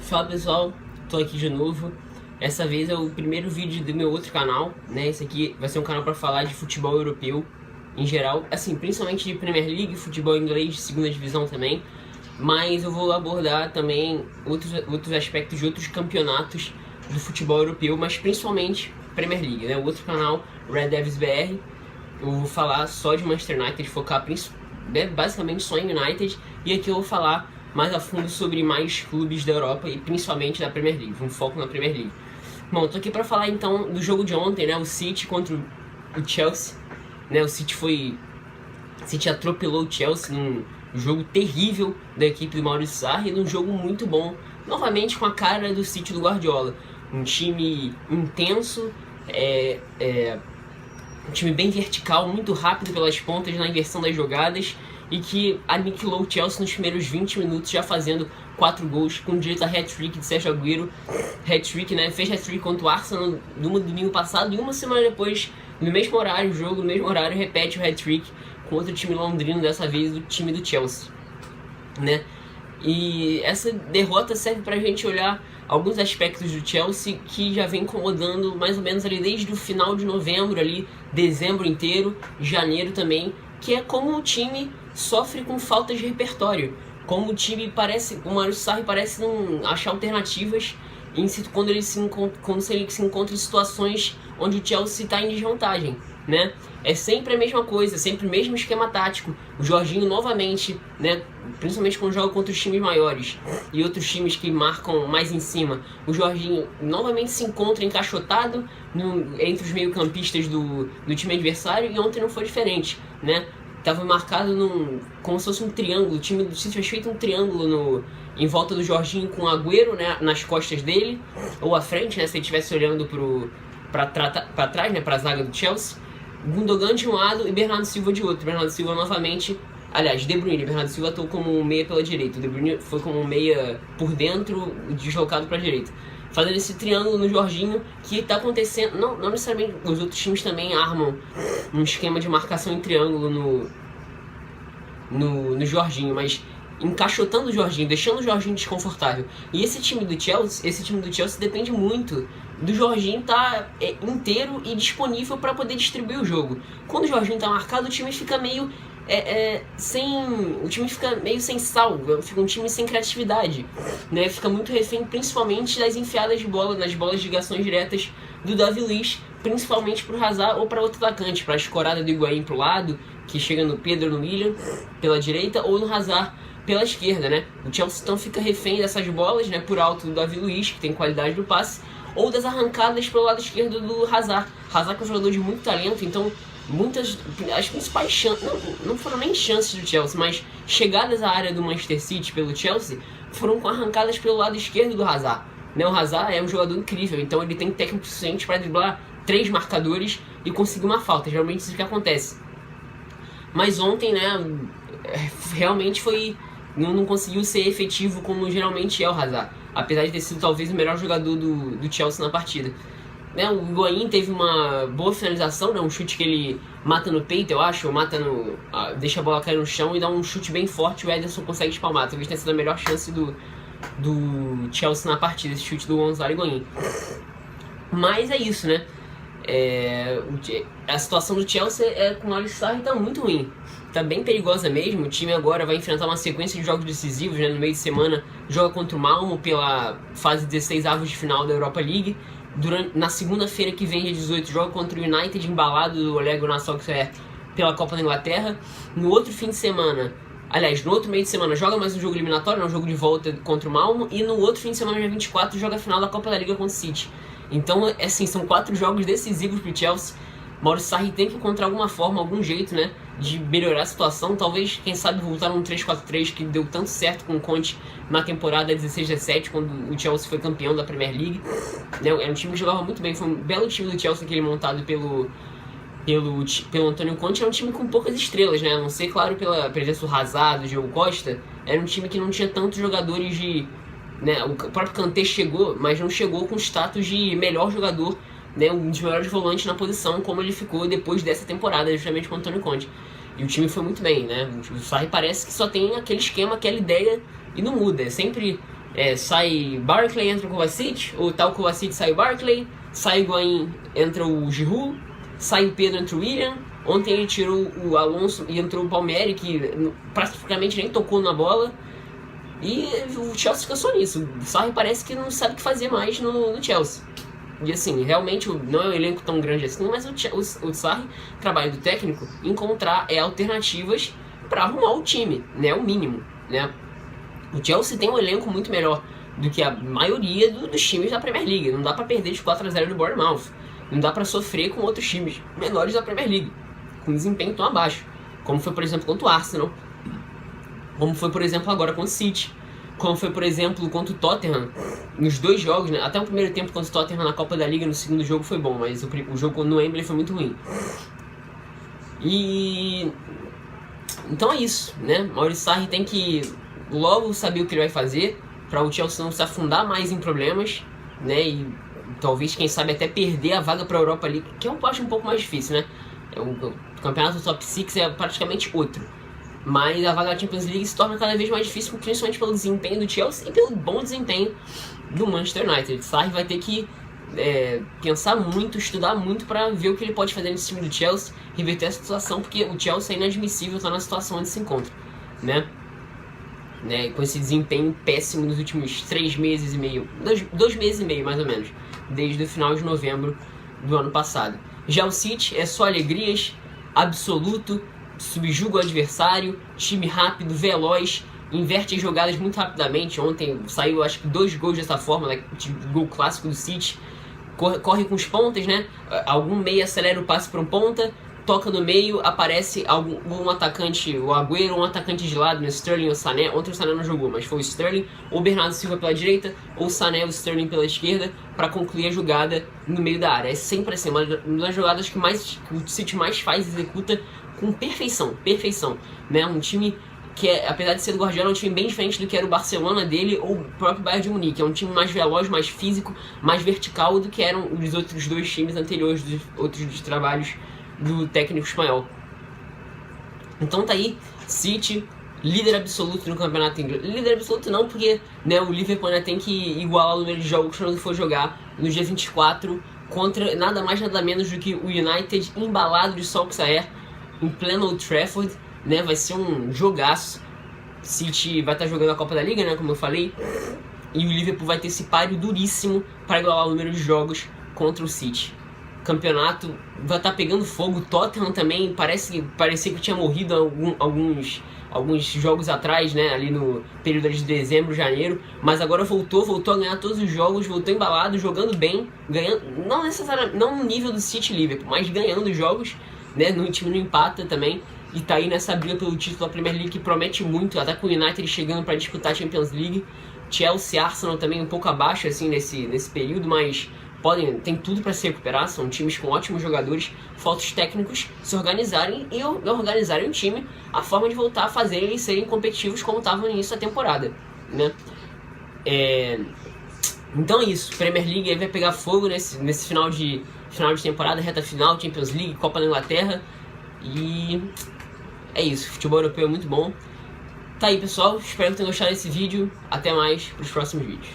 Fala pessoal, tô aqui de novo. Essa vez é o primeiro vídeo do meu outro canal, né? Esse aqui vai ser um canal para falar de futebol europeu em geral, assim, principalmente de Premier League, futebol inglês, segunda divisão também. Mas eu vou abordar também outros aspectos de outros campeonatos do futebol europeu, mas principalmente Premier League, né? O outro canal, Red Devils BR, eu vou falar só de Manchester United, focar basicamente só em United, e aqui eu vou falar mais a fundo sobre mais clubes da Europa e principalmente da Premier League, um foco na Premier League. Bom, tô aqui para falar então do jogo de ontem, né, o City contra o Chelsea, né, o City atropelou o Chelsea num jogo terrível da equipe do Maurício Sarri, num jogo muito bom, novamente com a cara do City do Guardiola, um time intenso, um time bem vertical, muito rápido pelas pontas na inversão das jogadas e que aniquilou o Chelsea nos primeiros 20 minutos, já fazendo 4 gols, com direito a hat-trick de Sérgio Agüero. Hat-trick, né? Fez hat-trick contra o Arsenal no domingo passado e uma semana depois, no mesmo horário, no mesmo horário, repete o hat-trick com outro time londrino, dessa vez o time do Chelsea, né? E essa derrota serve pra gente olhar alguns aspectos do Chelsea que já vem incomodando mais ou menos ali desde o final de novembro, ali, dezembro inteiro, janeiro também, que é como o time sofre com falta de repertório, como o time parece, o Maurício Sarri parece não achar alternativas quando ele se encontra em situações onde o Chelsea está em desvantagem, né? É sempre a mesma coisa, sempre o mesmo esquema tático. O Jorginho novamente, né, principalmente quando joga contra os times maiores e outros times que marcam mais em cima, o Jorginho novamente se encontra encaixotado entre os meio-campistas do time adversário, e ontem não foi diferente, né? Tava marcado como se fosse um triângulo. O time do City fez feito um triângulo em volta do Jorginho, com o Agüero, né, nas costas dele, ou à frente, né, se ele estivesse olhando para trás, né, para a zaga do Chelsea. Gundogan de um lado e Bernardo Silva de outro. Bernardo Silva novamente, aliás, De Bruyne. Bernardo Silva atuou como um meia pela direita, o De Bruyne foi como um meia por dentro, deslocado para a direita, fazendo esse triângulo no Jorginho, que está acontecendo. Não necessariamente, os outros times também armam um esquema de marcação em triângulo no Jorginho, mas encaixotando o Jorginho, deixando o Jorginho desconfortável. E esse time do Chelsea depende muito do Jorginho estar inteiro e disponível para poder distribuir o jogo. Quando o Jorginho está marcado, o time fica meio sem sal, fica um time sem criatividade, né? Fica muito refém, principalmente das enfiadas de bola, nas bolas de ligações diretas do David Luiz, principalmente para o Hazard ou para outro atacante, para a escorada do Higuaín para o lado, que chega no Pedro, no Willian, pela direita, ou no Hazard pela esquerda, né? O Chelsea então fica refém dessas bolas, né, por alto do David Luiz, que tem qualidade do passe, ou das arrancadas pelo lado esquerdo do Hazard. Hazard, que é um jogador de muito talento, então as principais chances, não foram nem chances do Chelsea, mas chegadas à área do Manchester City pelo Chelsea foram com arrancadas pelo lado esquerdo do Hazard, né? O Hazard é um jogador incrível, então ele tem técnico suficiente para driblar 3 marcadores e conseguir uma falta, geralmente isso que acontece. Mas ontem, né, realmente não conseguiu ser efetivo como geralmente é o Hazard, apesar de ter sido talvez o melhor jogador do Chelsea na partida. Né, o Higuaín teve uma boa finalização, né, um chute que ele mata no peito, eu acho, deixa a bola cair no chão e dá um chute bem forte, o Ederson consegue espalmar. Talvez tenha sido a melhor chance do Chelsea na partida, esse chute do Gonzalo Higuaín. Mas é isso, né? A situação do Chelsea com o Maurício Sarri tá muito ruim, tá bem perigosa mesmo. O time agora vai enfrentar uma sequência de jogos decisivos, né? No meio de semana joga contra o Malmo pela fase 16 avos de final da Europa League. Na segunda-feira que vem, dia 18, joga contra o United, embalado do Ole Gunnar Solskjaer pela Copa da Inglaterra. No outro fim de semana, aliás, no outro meio de semana, joga mais um jogo eliminatório, um jogo de volta contra o Malmo, e no outro fim de semana, dia 24, joga a final da Copa da Liga contra o City. Então, assim, são 4 jogos decisivos pro Chelsea. Maurício Sarri tem que encontrar alguma forma, algum jeito, né, de melhorar a situação. Talvez, quem sabe, voltar num 3-4-3 que deu tanto certo com o Conte na temporada 16-17, quando o Chelsea foi campeão da Premier League. Era um time que jogava muito bem, foi um belo time do Chelsea, aquele montado pelo Antônio Conte. Era um time com poucas estrelas, né, a não ser, claro, pela presença do Hazard, do Diego Costa. Era um time que não tinha tantos jogadores né, o próprio Kanté chegou, mas não chegou com status de melhor jogador, né, um dos melhores volantes na posição, como ele ficou depois dessa temporada, justamente com o Antônio Conte. E o time foi muito bem, né? O Sarri parece que só tem aquele esquema, aquela ideia e não muda. É sempre sai Barkley, entra o Kovacic, ou tal Kovacic sai o Barkley, sai o Higuaín, entra o Giroud, sai o Pedro, entra o William. Ontem ele tirou o Alonso e entrou o Palmieri, que praticamente nem tocou na bola. E o Chelsea fica só nisso. O Sarri parece que não sabe o que fazer mais no Chelsea. E assim, realmente não é um elenco tão grande assim, mas o Sarri, trabalho do técnico, encontrar alternativas para arrumar o time, né? O mínimo, né? O Chelsea tem um elenco muito melhor do que a maioria dos times da Premier League. Não dá para perder de 4-0 do Bournemouth. Não dá para sofrer com outros times menores da Premier League, com desempenho tão abaixo. Como foi, por exemplo, contra o Arsenal. Como foi, por exemplo, agora contra o City. Como foi, por exemplo, contra o Tottenham. Nos 2 jogos, né? Até o primeiro tempo contra o Tottenham na Copa da Liga, no segundo jogo foi bom, mas o jogo no Wembley foi muito ruim. E... então é isso, né? Maurício Sarri tem que logo saber o que ele vai fazer, para o Chelsea não se afundar mais em problemas, né? E talvez, quem sabe, até perder a vaga para a Europa League, que eu acho um pouco mais difícil, né? O campeonato top 6 é praticamente outro. Mas a vaga da Champions League se torna cada vez mais difícil, principalmente pelo desempenho do Chelsea e pelo bom desempenho do Manchester United. Sarri vai ter que pensar muito, estudar muito para ver o que ele pode fazer nesse time do Chelsea, reverter a situação, porque o Chelsea é inadmissível estar na situação onde se encontra, né? Com esse desempenho péssimo nos últimos 3 meses e meio, 2 meses e meio mais ou menos, desde o final de novembro do ano passado. Já o City é só alegrias, absoluto, subjuga o adversário, time rápido, veloz, inverte as jogadas muito rapidamente. Ontem saiu, acho que 2 gols dessa forma, né? Gol clássico do City. Corre com os pontas, né? Algum meia acelera o passe para um ponta, toca no meio, aparece um atacante, o Agüero, um atacante de lado, né? Sterling ou Sané. Ontem o Sané não jogou, mas foi o Sterling, ou Bernardo Silva pela direita, ou o Sané ou o Sterling pela esquerda, para concluir a jogada no meio da área. É sempre assim, uma das jogadas que o City mais faz, executa com perfeição, né? Um time que, apesar de ser do Guardiola, é um time bem diferente do que era o Barcelona dele ou o próprio Bayern de Munique. É um time mais veloz, mais físico, mais vertical do que eram os outros 2 times anteriores, dos outros trabalhos do técnico espanhol. Então tá aí, City, líder absoluto no campeonato inglês. Líder absoluto não, porque, né, o Liverpool ainda tem que igualar o número de jogos quando for jogar no dia 24 contra nada mais nada menos do que o United, embalado de Solskjaer em pleno Old Trafford, né? Vai ser um jogaço. City vai estar jogando a Copa da Liga, né, como eu falei, e o Liverpool vai ter esse páreo duríssimo para igualar o número de jogos contra o City. O campeonato vai estar pegando fogo. O Tottenham também parecia que tinha morrido alguns jogos atrás, né, ali no período de dezembro, janeiro, mas agora voltou a ganhar todos os jogos, voltou embalado, jogando bem, ganhando, não necessariamente, não no nível do City Liverpool, mas ganhando os jogos, né, no time não empata também, e tá aí nessa briga pelo título da Premier League, que promete muito, até com o United chegando para disputar a Champions League. Chelsea, Arsenal também um pouco abaixo assim nesse período, mas tem tudo para se recuperar, são times com ótimos jogadores, falta os técnicos se organizarem e organizarem o time a forma de voltar a fazer eles serem competitivos como estavam no início da temporada, né? Então é isso, Premier League aí vai pegar fogo nesse final de temporada, reta final, Champions League, Copa da Inglaterra, e é isso, futebol europeu é muito bom. Tá aí, pessoal, espero que tenham gostado desse vídeo, até mais para os próximos vídeos.